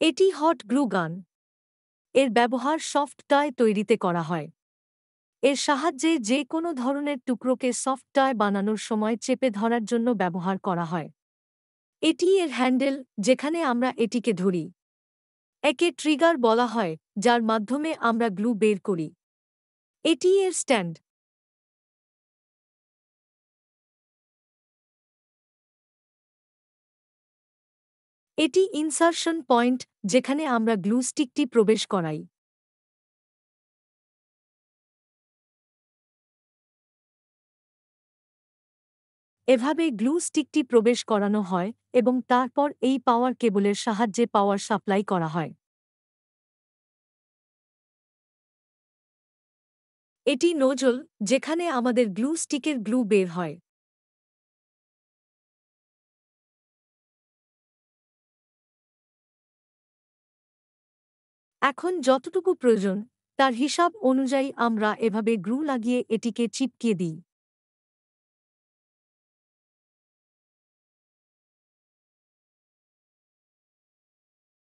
এটি hot glue গান। এর ব্যবহার সফট টয় তৈরিতে করা হয়। এর সাহায্যে যে কোনো ধরনের টুকরোকে সফট টয় বানানোর সময় চেপে ধরার জন্য ব্যবহার করা হয়। এটি এর হ্যান্ডেল, যেখানে আমরা এটিকে ধরি। একে ট্রিগার বলা হয়, যার মাধ্যমে আমরা গ্লু বের করি। এটি এর স্ট্যান্ড। এটি ইনসারশন পয়েন্ট, যেখানে আমরা গ্লু স্টিকটি প্রবেশ করাই। এভাবে গ্লু স্টিকটি প্রবেশ করানো হয় এবং তারপর এই পাওয়ার কেবলের সাহায্যে পাওয়ার সাপ্লাই করা হয়। এটি নোজল, যেখানে আমাদের গ্লু স্টিকের গ্লু বের হয়। এখন যতটুকু প্রয়োজন তার হিসাব অনুযায়ী আমরা এভাবে গ্লু লাগিয়ে এটিকে চিপকিয়ে দিই।